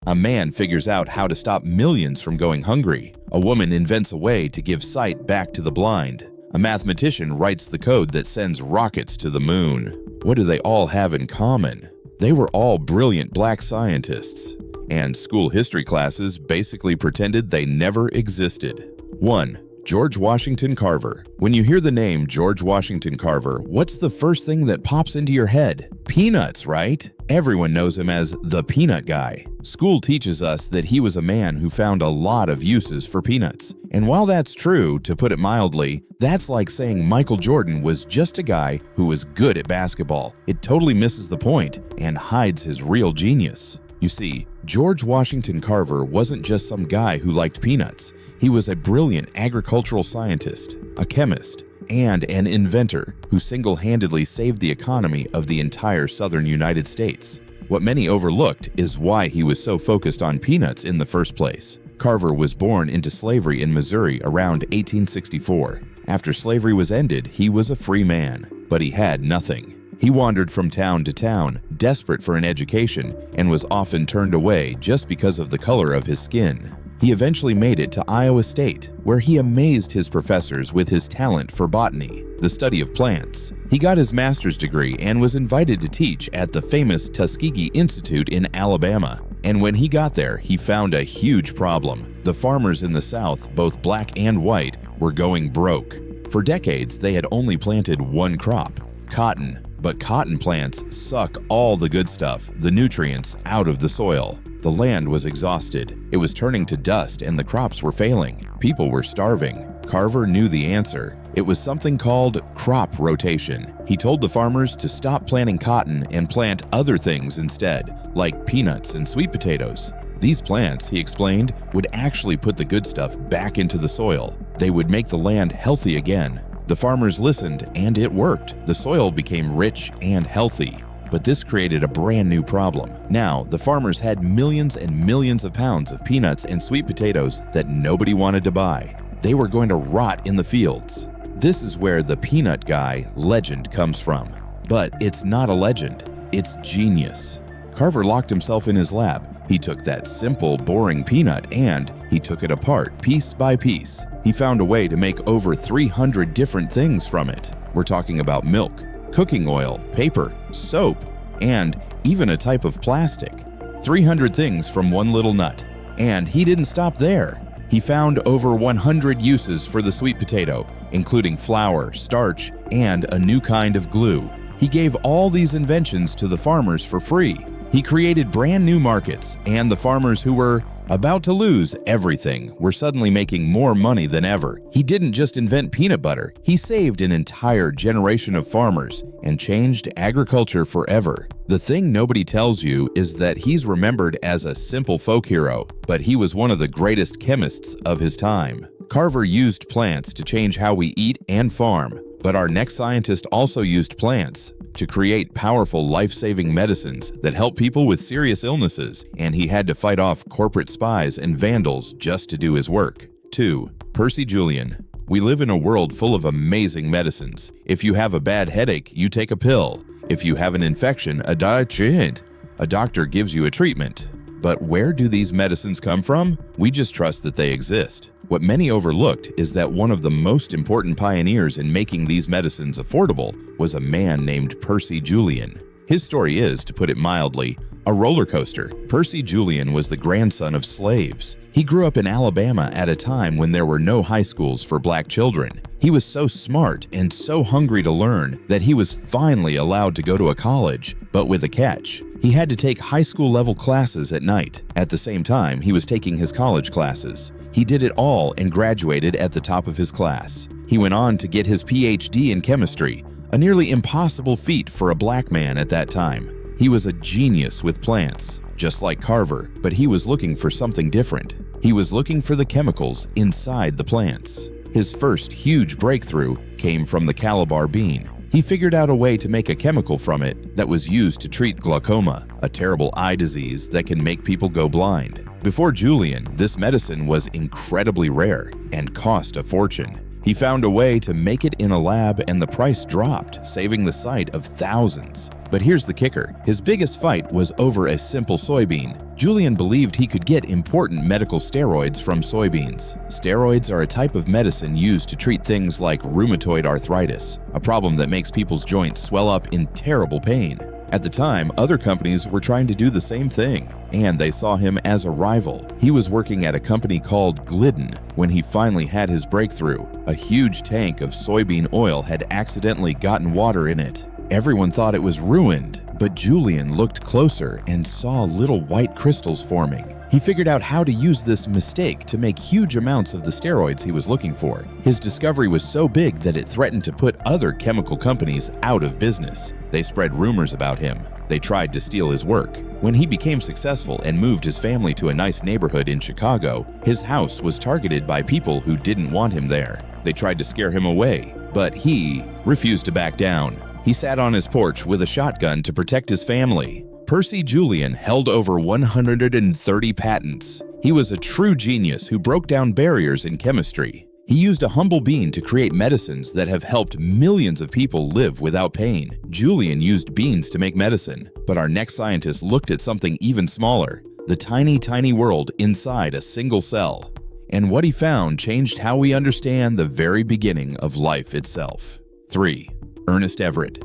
A man figures out how to stop millions from going hungry. A woman invents a way to give sight back to the blind. A mathematician writes the code that sends rockets to the moon. What do they all have in common? They were all brilliant black scientists. And school history classes basically pretended they never existed. 1. George Washington Carver. When you hear the name George Washington Carver, what's the first thing that pops into your head? Peanuts, right? Everyone knows him as the peanut guy. School teaches us that he was a man who found a lot of uses for peanuts. And while that's true, to put it mildly, that's like saying Michael Jordan was just a guy who was good at basketball. It totally misses the point and hides his real genius. You see, George Washington Carver wasn't just some guy who liked peanuts. He was a brilliant agricultural scientist, a chemist, and an inventor who single-handedly saved the economy of the entire southern United States. What many overlooked is why he was so focused on peanuts in the first place. Carver was born into slavery in Missouri around 1864. After slavery was ended, he was a free man, but he had nothing. He wandered from town to town, desperate for an education, and was often turned away just because of the color of his skin. He eventually made it to Iowa State, where he amazed his professors with his talent for botany, the study of plants. He got his master's degree and was invited to teach at the famous Tuskegee Institute in Alabama. And when he got there, he found a huge problem. The farmers in the South, both black and white, were going broke. For decades, they had only planted one crop, cotton. But cotton plants suck all the good stuff, the nutrients, out of the soil. The land was exhausted. It was turning to dust and the crops were failing. People were starving. Carver knew the answer. It was something called crop rotation. He told the farmers to stop planting cotton and plant other things instead, like peanuts and sweet potatoes. These plants, he explained, would actually put the good stuff back into the soil. They would make the land healthy again. The farmers listened, and it worked. The soil became rich and healthy. But this created a brand new problem. Now, the farmers had millions and millions of pounds of peanuts and sweet potatoes that nobody wanted to buy. They were going to rot in the fields. This is where the peanut guy legend comes from. But it's not a legend, it's genius. Carver locked himself in his lab. He took that simple, boring peanut and he took it apart piece by piece. He found a way to make over 300 different things from it. We're talking about milk, cooking oil, paper, soap, and even a type of plastic. 300 things from one little nut. And he didn't stop there. He found over 100 uses for the sweet potato, including flour, starch, and a new kind of glue. He gave all these inventions to the farmers for free. He created brand new markets, and the farmers who were about to lose everything were suddenly making more money than ever. He didn't just invent peanut butter, he saved an entire generation of farmers and changed agriculture forever. The thing nobody tells you is that he's remembered as a simple folk hero, but he was one of the greatest chemists of his time. Carver used plants to change how we eat and farm, but our next scientist also used plants to create powerful life-saving medicines that help people with serious illnesses, and he had to fight off corporate spies and vandals just to do his work. 2. Percy Julian. We live in a world full of amazing medicines. If you have a bad headache, you take a pill. If you have an infection, a doctor gives you a treatment. But where do these medicines come from? We just trust that they exist. What many overlooked is that one of the most important pioneers in making these medicines affordable was a man named Percy Julian. His story is, to put it mildly, a roller coaster. Percy Julian was the grandson of slaves. He grew up in Alabama at a time when there were no high schools for black children. He was so smart and so hungry to learn that he was finally allowed to go to a college, but with a catch. He had to take high school level classes at night. At the same time, he was taking his college classes. He did it all and graduated at the top of his class. He went on to get his PhD in chemistry, a nearly impossible feat for a black man at that time. He was a genius with plants, just like Carver, but he was looking for something different. He was looking for the chemicals inside the plants. His first huge breakthrough came from the calabar bean. He figured out a way to make a chemical from it that was used to treat glaucoma, a terrible eye disease that can make people go blind. Before Julian, this medicine was incredibly rare and cost a fortune. He found a way to make it in a lab and the price dropped, saving the sight of thousands. But here's the kicker. His biggest fight was over a simple soybean. Julian believed he could get important medical steroids from soybeans. Steroids are a type of medicine used to treat things like rheumatoid arthritis, a problem that makes people's joints swell up in terrible pain. At the time, other companies were trying to do the same thing, and they saw him as a rival. He was working at a company called Glidden when he finally had his breakthrough. A huge tank of soybean oil had accidentally gotten water in it. Everyone thought it was ruined, but Julian looked closer and saw little white crystals forming. He figured out how to use this mistake to make huge amounts of the steroids he was looking for. His discovery was so big that it threatened to put other chemical companies out of business. They spread rumors about him. They tried to steal his work. When he became successful and moved his family to a nice neighborhood in Chicago, his house was targeted by people who didn't want him there. They tried to scare him away, but he refused to back down. He sat on his porch with a shotgun to protect his family. Percy Julian held over 130 patents. He was a true genius who broke down barriers in chemistry. He used a humble bean to create medicines that have helped millions of people live without pain. Julian used beans to make medicine, but our next scientist looked at something even smaller, the tiny world inside a single cell. And what he found changed how we understand the very beginning of life itself. 3. Ernest Everett.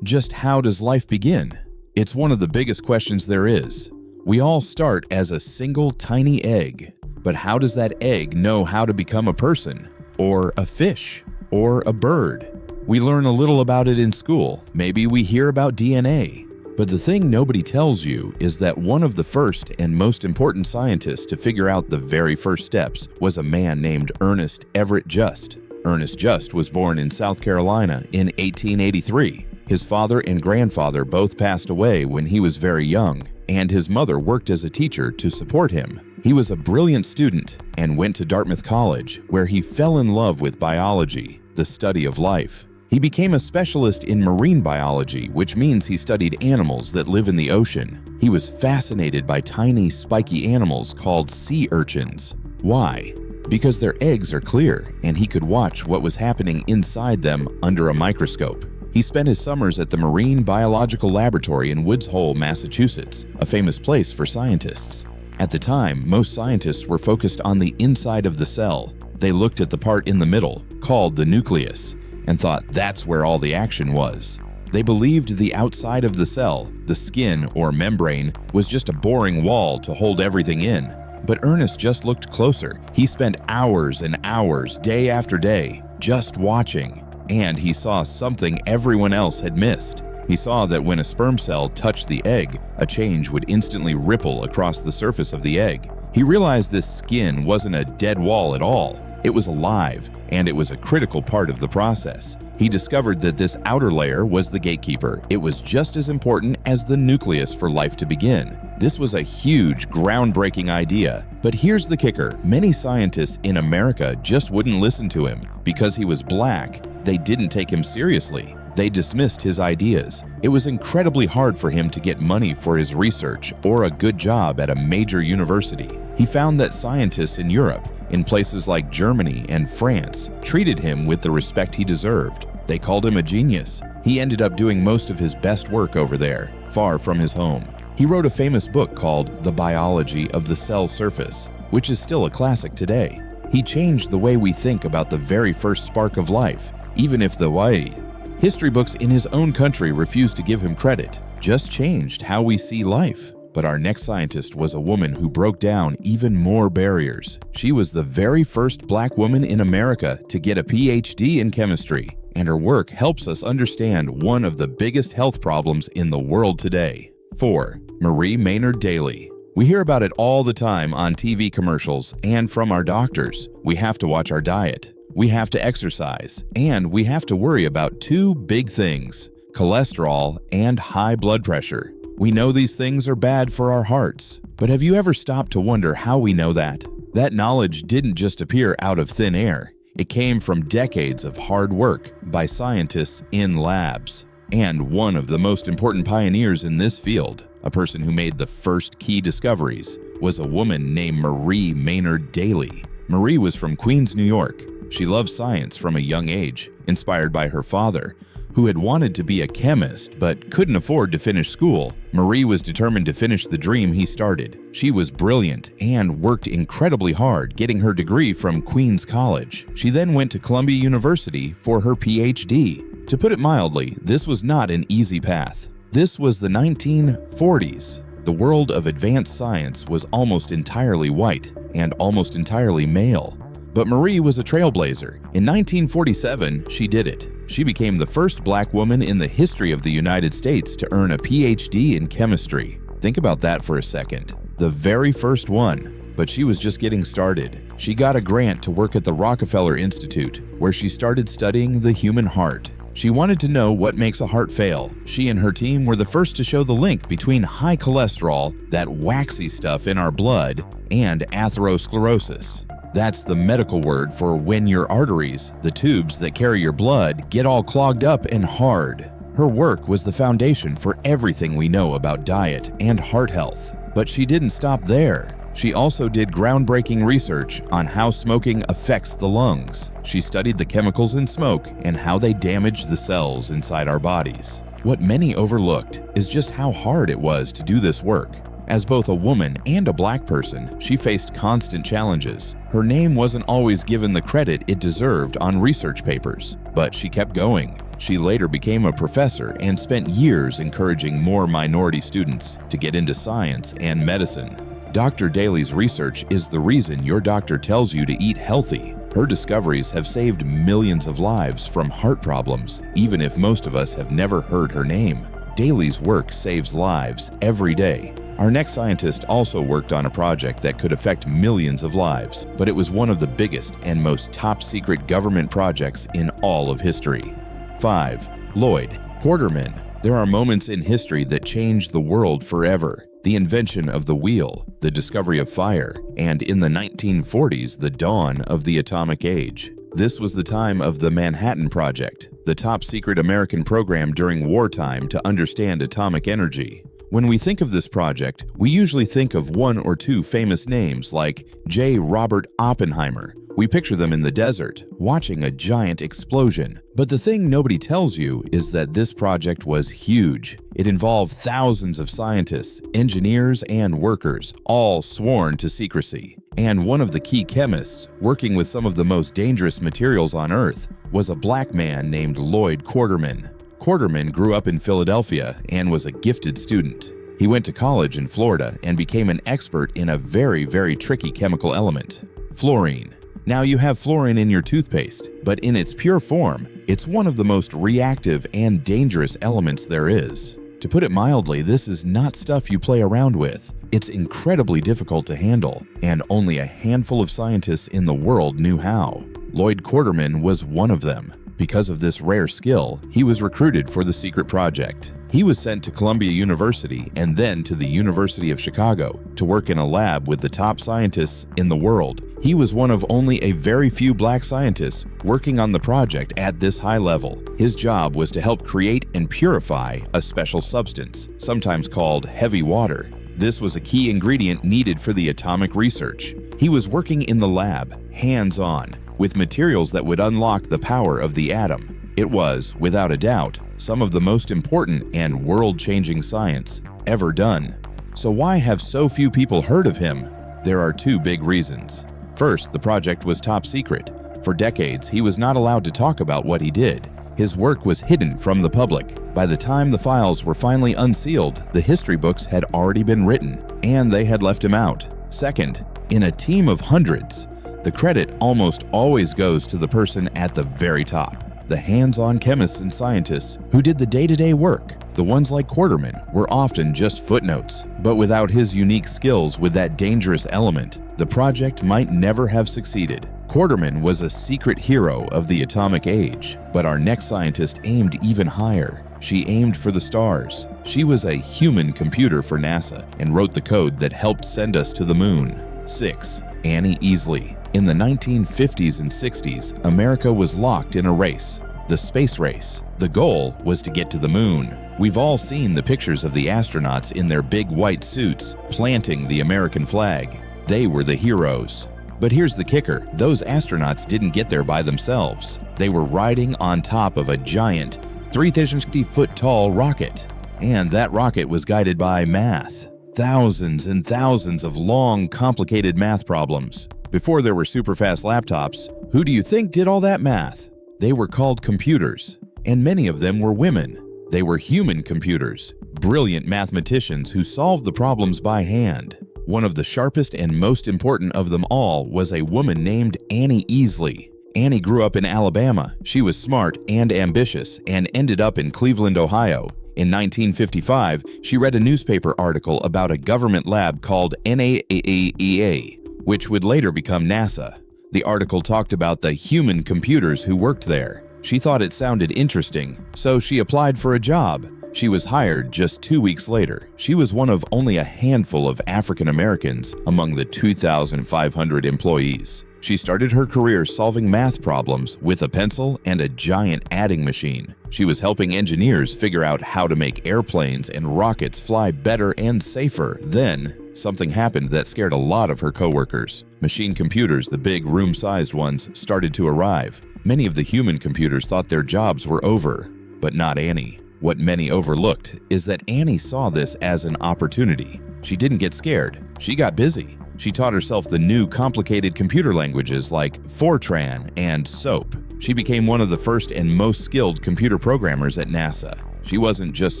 Just how does life begin? It's one of the biggest questions there is. We all start as a single tiny egg, but how does that egg know how to become a person, or a fish, or a bird? We learn a little about it in school. Maybe we hear about DNA. But the thing nobody tells you is that one of the first and most important scientists to figure out the very first steps was a man named Ernest Everett Just. Ernest Just was born in South Carolina in 1883. His father and grandfather both passed away when he was very young, and his mother worked as a teacher to support him. He was a brilliant student and went to Dartmouth College, where he fell in love with biology, the study of life. He became a specialist in marine biology, which means he studied animals that live in the ocean. He was fascinated by tiny, spiky animals called sea urchins. Why? Because their eggs are clear, and he could watch what was happening inside them under a microscope. He spent his summers at the Marine Biological Laboratory in Woods Hole, Massachusetts, a famous place for scientists. At the time, most scientists were focused on the inside of the cell. They looked at the part in the middle, called the nucleus, and thought that's where all the action was. They believed the outside of the cell, the skin or membrane, was just a boring wall to hold everything in. But Ernest just looked closer. He spent hours and hours, day after day, just watching. And he saw something everyone else had missed. He saw that when a sperm cell touched the egg, a change would instantly ripple across the surface of the egg. He realized this skin wasn't a dead wall at all. It was alive, and it was a critical part of the process. He discovered that this outer layer was the gatekeeper. It was just as important as the nucleus for life to begin. This was a huge, groundbreaking idea. But here's the kicker. Many scientists in America just wouldn't listen to him. Because he was black, they didn't take him seriously. They dismissed his ideas. It was incredibly hard for him to get money for his research or a good job at a major university. He found that scientists in Europe, in places like Germany and France, treated him with the respect he deserved. They called him a genius. He ended up doing most of his best work over there, far from his home. He wrote a famous book called The Biology of the Cell Surface, which is still a classic today. He changed the way we think about the very first spark of life, even if the why. History books in his own country refused to give him credit, just changed how we see life. But our next scientist was a woman who broke down even more barriers. She was the very first black woman in America to get a PhD in chemistry, and her work helps us understand one of the biggest health problems in the world today. 4. Marie Maynard Daly. We hear about it all the time on TV commercials and from our doctors. We have to watch our diet. We have to exercise, and we have to worry about two big things: cholesterol and high blood pressure. We know these things are bad for our hearts, but have you ever stopped to wonder how we know that? That knowledge didn't just appear out of thin air. It came from decades of hard work by scientists in labs. And one of the most important pioneers in this field, a person who made the first key discoveries, was a woman named Marie Maynard Daly. Marie was from Queens, New York. She loved science from a young age, inspired by her father, who had wanted to be a chemist but couldn't afford to finish school. Marie was determined to finish the dream he started. She was brilliant and worked incredibly hard, getting her degree from Queens College. She then went to Columbia University for her PhD. To put it mildly, this was not an easy path. This was the 1940s. The world of advanced science was almost entirely white and almost entirely male. But Marie was a trailblazer. In 1947, she did it. She became the first black woman in the history of the United States to earn a PhD in chemistry. Think about that for a second. The very first one. But she was just getting started. She got a grant to work at the Rockefeller Institute, where she started studying the human heart. She wanted to know what makes a heart fail. She and her team were the first to show the link between high cholesterol, that waxy stuff in our blood, and atherosclerosis. That's the medical word for when your arteries, the tubes that carry your blood, get all clogged up and hard. Her work was the foundation for everything we know about diet and heart health. But she didn't stop there. She also did groundbreaking research on how smoking affects the lungs. She studied the chemicals in smoke and how they damage the cells inside our bodies. What many overlooked is just how hard it was to do this work. As both a woman and a black person, she faced constant challenges. Her name wasn't always given the credit it deserved on research papers, but she kept going. She later became a professor and spent years encouraging more minority students to get into science and medicine. Dr. Daly's research is the reason your doctor tells you to eat healthy. Her discoveries have saved millions of lives from heart problems, even if most of us have never heard her name. Daly's work saves lives every day. Our next scientist also worked on a project that could affect millions of lives, but it was one of the biggest and most top-secret government projects in all of history. 5. Lloyd Quarterman. There are moments in history that changed the world forever. The invention of the wheel, the discovery of fire, and in the 1940s, the dawn of the atomic age. This was the time of the Manhattan Project, the top-secret American program during wartime to understand atomic energy. When we think of this project, we usually think of one or two famous names like J. Robert Oppenheimer. We picture them in the desert, watching a giant explosion. But the thing nobody tells you is that this project was huge. It involved thousands of scientists, engineers, and workers, all sworn to secrecy. And one of the key chemists, working with some of the most dangerous materials on Earth, was a black man named Lloyd Quarterman. Quarterman grew up in Philadelphia and was a gifted student. He went to college in Florida and became an expert in a very, very tricky chemical element, fluorine. Now you have fluorine in your toothpaste, but in its pure form, it's one of the most reactive and dangerous elements there is. To put it mildly, this is not stuff you play around with. It's incredibly difficult to handle, and only a handful of scientists in the world knew how. Lloyd Quarterman was one of them. Because of this rare skill, he was recruited for the secret project. He was sent to Columbia University and then to the University of Chicago to work in a lab with the top scientists in the world. He was one of only a very few black scientists working on the project at this high level. His job was to help create and purify a special substance, sometimes called heavy water. This was a key ingredient needed for the atomic research. He was working in the lab, hands-on, with materials that would unlock the power of the atom. It was, without a doubt, some of the most important and world-changing science ever done. So why have so few people heard of him? There are two big reasons. First, the project was top secret. For decades, he was not allowed to talk about what he did. His work was hidden from the public. By the time the files were finally unsealed, the history books had already been written, and they had left him out. Second, in a team of hundreds, the credit almost always goes to the person at the very top, the hands-on chemists and scientists who did the day-to-day work. The ones like Quarterman were often just footnotes, but without his unique skills with that dangerous element, the project might never have succeeded. Quarterman was a secret hero of the atomic age, but our next scientist aimed even higher. She aimed for the stars. She was a human computer for NASA and wrote the code that helped send us to the moon. 6. Annie Easley. In the 1950s and 60s, America was locked in a race, the space race. The goal was to get to the moon. We've all seen the pictures of the astronauts in their big white suits planting the American flag. They were the heroes. But here's the kicker, those astronauts didn't get there by themselves. They were riding on top of a giant, 350-foot-tall rocket. And that rocket was guided by math. Thousands and thousands of long, complicated math problems. Before there were super-fast laptops, who do you think did all that math? They were called computers, and many of them were women. They were human computers, brilliant mathematicians who solved the problems by hand. One of the sharpest and most important of them all was a woman named Annie Easley. Annie grew up in Alabama. She was smart and ambitious and ended up in Cleveland, Ohio. In 1955, she read a newspaper article about a government lab called NAEA, which would later become NASA. The article talked about the human computers who worked there. She thought it sounded interesting, so she applied for a job. She was hired just 2 weeks later. She was one of only a handful of African Americans among the 2,500 employees. She started her career solving math problems with a pencil and a giant adding machine. She was helping engineers figure out how to make airplanes and rockets fly better and safer. Then, something happened that scared a lot of her coworkers. Machine computers, the big room-sized ones, started to arrive. Many of the human computers thought their jobs were over, but not Annie. What many overlooked is that Annie saw this as an opportunity. She didn't get scared. She got busy. She taught herself the new complicated computer languages like Fortran and SOAP. She became one of the first and most skilled computer programmers at NASA. She wasn't just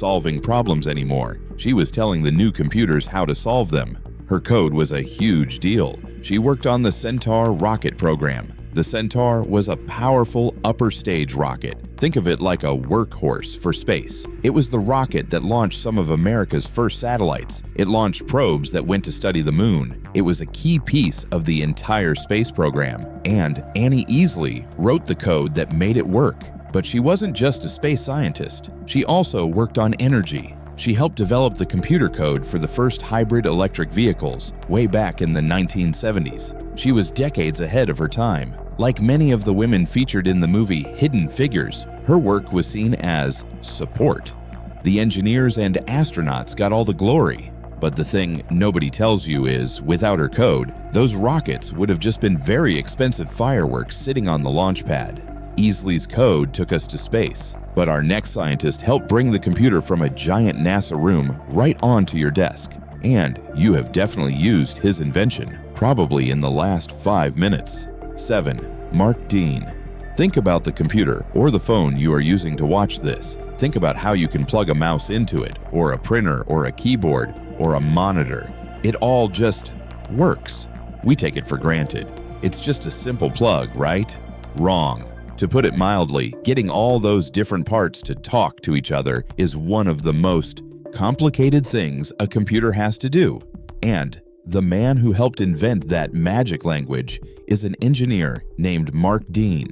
solving problems anymore. She was telling the new computers how to solve them. Her code was a huge deal. She worked on the Centaur rocket program. The Centaur was a powerful upper stage rocket. Think of it like a workhorse for space. It was the rocket that launched some of America's first satellites. It launched probes that went to study the moon. It was a key piece of the entire space program. And Annie Easley wrote the code that made it work. But she wasn't just a space scientist. She also worked on energy. She helped develop the computer code for the first hybrid electric vehicles way back in the 1970s. She was decades ahead of her time. Like many of the women featured in the movie Hidden Figures, her work was seen as support. The engineers and astronauts got all the glory. But the thing nobody tells you is, without her code, those rockets would have just been very expensive fireworks sitting on the launch pad. Easley's code took us to space, but our next scientist helped bring the computer from a giant NASA room right onto your desk. And you have definitely used his invention, probably in the last 5 minutes. 7. Mark Dean. Think about the computer or the phone you are using to watch this. Think about how you can plug a mouse into it, or a printer, or a keyboard, or a monitor. It all just works. We take it for granted. It's just a simple plug, right? Wrong. To put it mildly, getting all those different parts to talk to each other is one of the most complicated things a computer has to do. And the man who helped invent that magic language is an engineer named Mark Dean.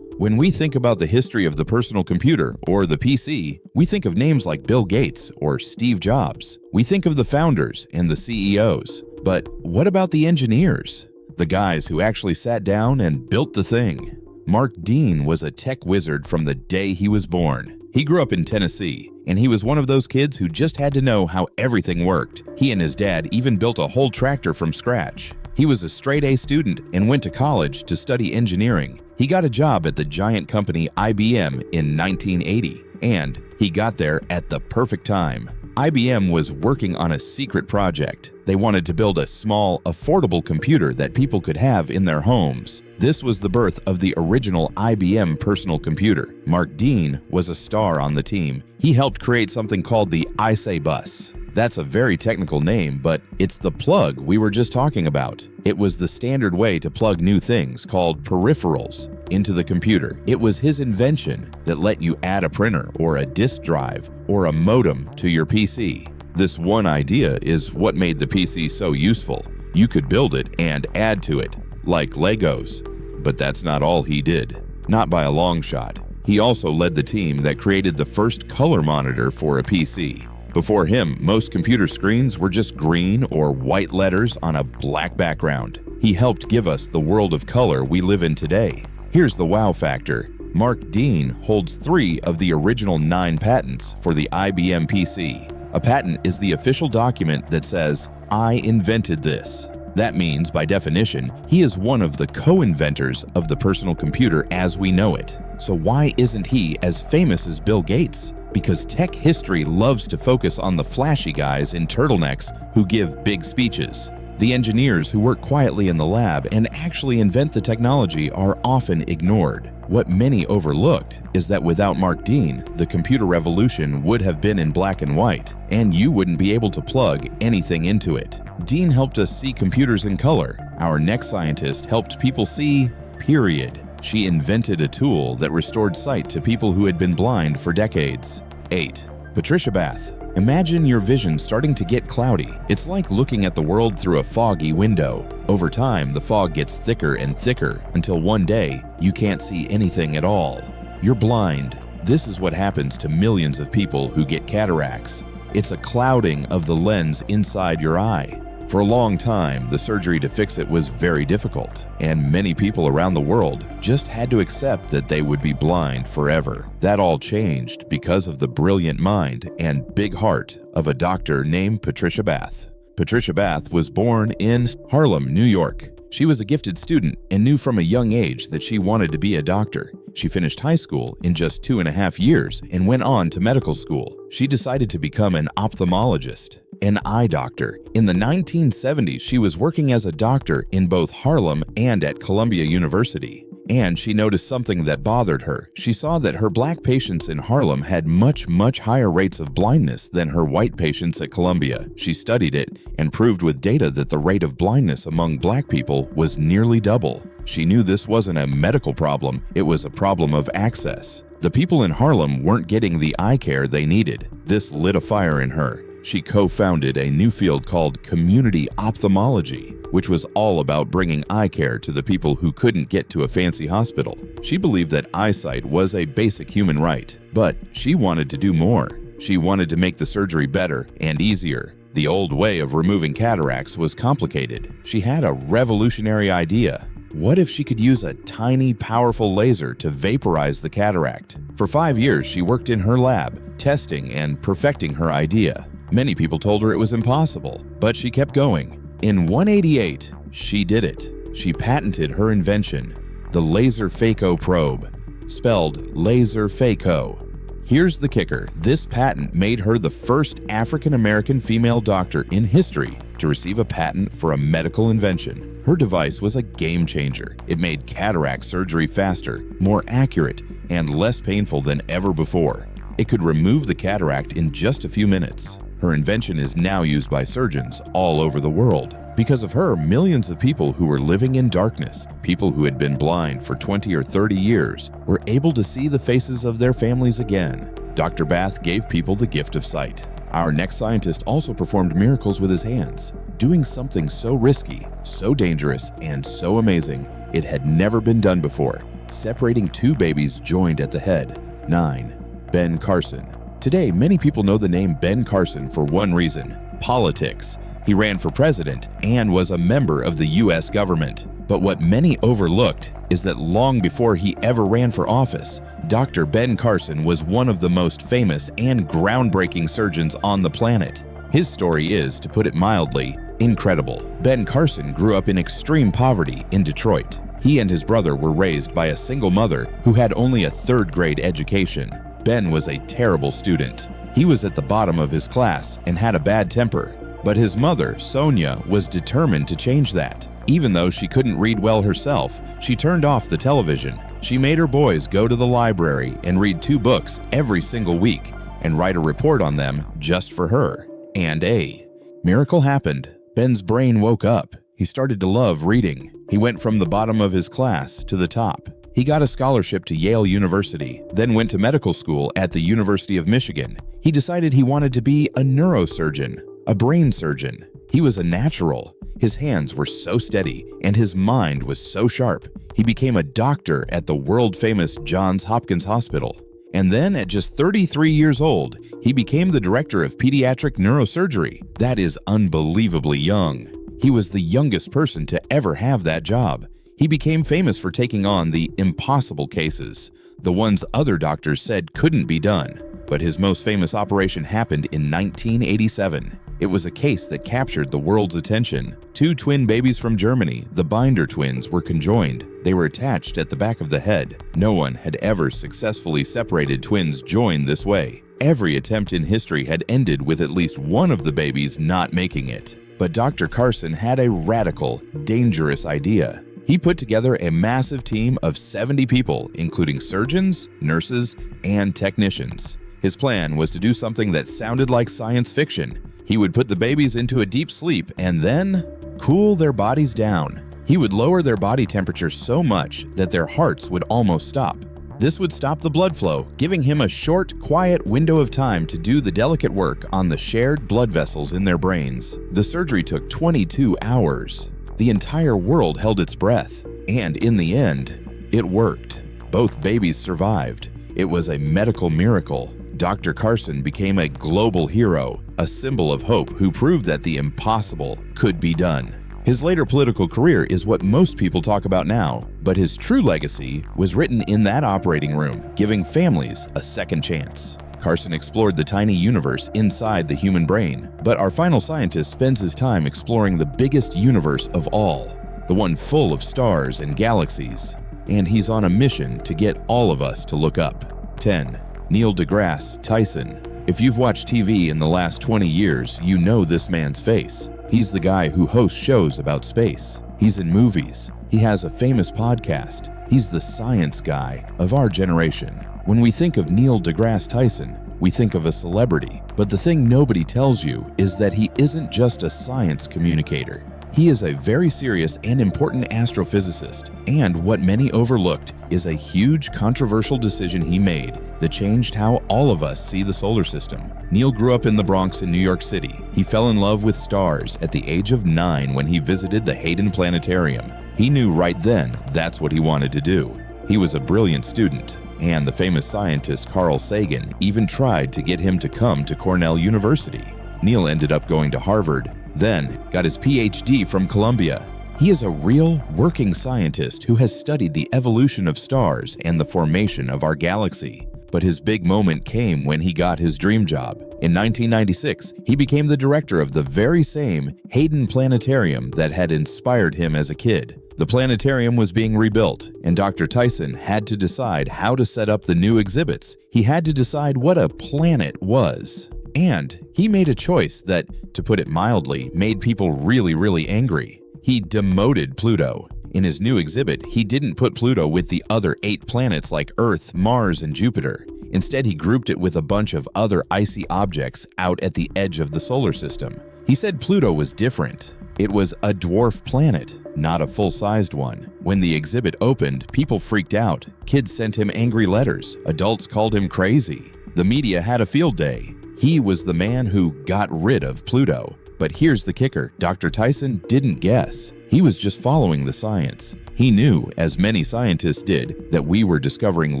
When we think about the history of the personal computer, or the PC, we think of names like Bill Gates or Steve Jobs. We think of the founders and the CEOs. But what about the engineers? The guys who actually sat down and built the thing? Mark Dean was a tech wizard from the day he was born. He grew up in Tennessee, and he was one of those kids who just had to know how everything worked. He and his dad even built a whole tractor from scratch. He was a straight-A student and went to college to study engineering. He got a job at the giant company IBM in 1980, and he got there at the perfect time. IBM was working on a secret project. They wanted to build a small, affordable computer that people could have in their homes. This was the birth of the original IBM personal computer. Mark Dean was a star on the team. He helped create something called the ISA bus. That's a very technical name, but it's the plug we were just talking about. It was the standard way to plug new things, called peripherals, into the computer. It was his invention that let you add a printer or a disk drive or a modem to your PC. This one idea is what made the PC so useful. You could build it and add to it, like Legos. But that's not all he did. Not by a long shot. He also led the team that created the first color monitor for a PC. Before him, most computer screens were just green or white letters on a black background. He helped give us the world of color we live in today. Here's the wow factor. Mark Dean holds 3 of the original 9 patents for the IBM PC. A patent is the official document that says, "I invented this." That means, by definition, he is one of the co-inventors of the personal computer as we know it. So why isn't he as famous as Bill Gates? Because tech history loves to focus on the flashy guys in turtlenecks who give big speeches. The engineers who work quietly in the lab and actually invent the technology are often ignored. What many overlooked is that without Mark Dean, the computer revolution would have been in black and white, and you wouldn't be able to plug anything into it. Dean helped us see computers in color. Our next scientist helped people see, period. She invented a tool that restored sight to people who had been blind for decades. 8. Patricia Bath. Imagine your vision starting to get cloudy. It's like looking at the world through a foggy window. Over time, the fog gets thicker and thicker until one day, you can't see anything at all. You're blind. This is what happens to millions of people who get cataracts. It's a clouding of the lens inside your eye. For a long time, the surgery to fix it was very difficult, and many people around the world just had to accept that they would be blind forever. That all changed because of the brilliant mind and big heart of a doctor named Patricia Bath. Patricia Bath was born in Harlem, New York. She was a gifted student and knew from a young age that she wanted to be a doctor. She finished high school in just 2.5 years and went on to medical school. She decided to become an ophthalmologist, an eye doctor. In the 1970s, she was working as a doctor in both Harlem and at Columbia University. And she noticed something that bothered her. She saw that her black patients in Harlem had much higher rates of blindness than her white patients at Columbia. She studied it and proved with data that the rate of blindness among black people was nearly double. She knew this wasn't a medical problem, it was a problem of access. The people in Harlem weren't getting the eye care they needed. This lit a fire in her. She co-founded a new field called community ophthalmology, which was all about bringing eye care to the people who couldn't get to a fancy hospital. She believed that eyesight was a basic human right, but she wanted to do more. She wanted to make the surgery better and easier. The old way of removing cataracts was complicated. She had a revolutionary idea. What if she could use a tiny, powerful laser to vaporize the cataract? For 5 years, she worked in her lab, testing and perfecting her idea. Many people told her it was impossible, but she kept going. In 188, she did it. She patented her invention, the laser phaco probe, spelled laser phaco. Here's the kicker. This patent made her the first African-American female doctor in history to receive a patent for a medical invention. Her device was a game changer. It made cataract surgery faster, more accurate, and less painful than ever before. It could remove the cataract in just a few minutes. Her invention is now used by surgeons all over the world. Because of her, millions of people who were living in darkness, people who had been blind for 20 or 30 years, were able to see the faces of their families again. Dr. Bath gave people the gift of sight. Our next scientist also performed miracles with his hands, doing something so risky, so dangerous, and so amazing it had never been done before, separating two babies joined at the head. 9. Ben Carson. Today, many people know the name Ben Carson for one reason: politics. He ran for president and was a member of the U.S. government. But what many overlooked is that long before he ever ran for office, Dr. Ben Carson was one of the most famous and groundbreaking surgeons on the planet. His story is, to put it mildly, incredible. Ben Carson grew up in extreme poverty in Detroit. He and his brother were raised by a single mother who had only a third-grade education. Ben was a terrible student. He was at the bottom of his class and had a bad temper. But his mother, Sonia, was determined to change that. Even though she couldn't read well herself, she turned off the television. She made her boys go to the library and read 2 books every single week and write a report on them just for her. And a miracle happened. Ben's brain woke up. He started to love reading. He went from the bottom of his class to the top. He got a scholarship to Yale University, then went to medical school at the University of Michigan. He decided he wanted to be a neurosurgeon, a brain surgeon. He was a natural. His hands were so steady and his mind was so sharp. He became a doctor at the world-famous Johns Hopkins Hospital. And then at just 33 years old, he became the director of pediatric neurosurgery. That is unbelievably young. He was the youngest person to ever have that job. He became famous for taking on the impossible cases, the ones other doctors said couldn't be done. But his most famous operation happened in 1987. It was a case that captured the world's attention. Two twin babies from Germany, the Binder twins, were conjoined. They were attached at the back of the head. No one had ever successfully separated twins joined this way. Every attempt in history had ended with at least one of the babies not making it. But Dr. Carson had a radical, dangerous idea. He put together a massive team of 70 people, including surgeons, nurses, and technicians. His plan was to do something that sounded like science fiction. He would put the babies into a deep sleep and then cool their bodies down. He would lower their body temperature so much that their hearts would almost stop. This would stop the blood flow, giving him a short, quiet window of time to do the delicate work on the shared blood vessels in their brains. The surgery took 22 hours. The entire world held its breath, and in the end, it worked. Both babies survived. It was a medical miracle. Dr. Carson became a global hero, a symbol of hope who proved that the impossible could be done. His later political career is what most people talk about now, but his true legacy was written in that operating room, giving families a second chance. Carson explored the tiny universe inside the human brain, but our final scientist spends his time exploring the biggest universe of all, the one full of stars and galaxies, and he's on a mission to get all of us to look up. 10. Neil deGrasse Tyson. If you've watched TV in the last 20 years, you know this man's face. He's the guy who hosts shows about space. He's in movies. He has a famous podcast. He's the science guy of our generation. When we think of Neil deGrasse Tyson, we think of a celebrity. But the thing nobody tells you is that he isn't just a science communicator. He is a very serious and important astrophysicist, and what many overlooked is a huge controversial decision he made that changed how all of us see the solar system. Neil grew up in the Bronx in New York City. He fell in love with stars at the age of 9 when he visited the Hayden Planetarium. He knew right then that's what he wanted to do. He was a brilliant student, and the famous scientist Carl Sagan even tried to get him to come to Cornell University. Neil ended up going to Harvard, then got his PhD from Columbia. He is a real, working scientist who has studied the evolution of stars and the formation of our galaxy. But his big moment came when he got his dream job. In 1996, he became the director of the very same Hayden Planetarium that had inspired him as a kid. The planetarium was being rebuilt, and Dr. Tyson had to decide how to set up the new exhibits. He had to decide what a planet was. And he made a choice that, to put it mildly, made people really angry. He demoted Pluto. In his new exhibit, he didn't put Pluto with the other 8 planets like Earth, Mars, and Jupiter. Instead, he grouped it with a bunch of other icy objects out at the edge of the solar system. He said Pluto was different. It was a dwarf planet, not a full-sized one. When the exhibit opened, people freaked out. Kids sent him angry letters. Adults called him crazy. The media had a field day. He was the man who got rid of Pluto. But here's the kicker. Dr. Tyson didn't guess. He was just following the science. He knew, as many scientists did, that we were discovering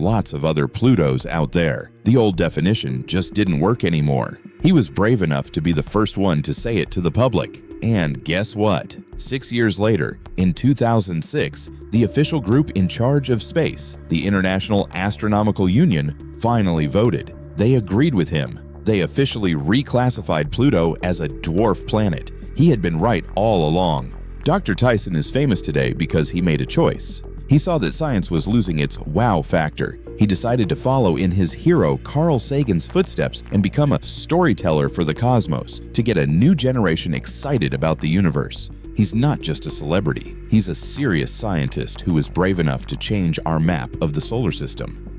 lots of other Plutos out there. The old definition just didn't work anymore. He was brave enough to be the first one to say it to the public. And guess what? 6 years later, in 2006, the official group in charge of space, the International Astronomical Union, finally voted. They agreed with him. They officially reclassified Pluto as a dwarf planet. He had been right all along. Dr. Tyson is famous today because he made a choice. He saw that science was losing its wow factor. He decided to follow in his hero Carl Sagan's footsteps and become a storyteller for the cosmos to get a new generation excited about the universe. He's not just a celebrity. He's a serious scientist who was brave enough to change our map of the solar system.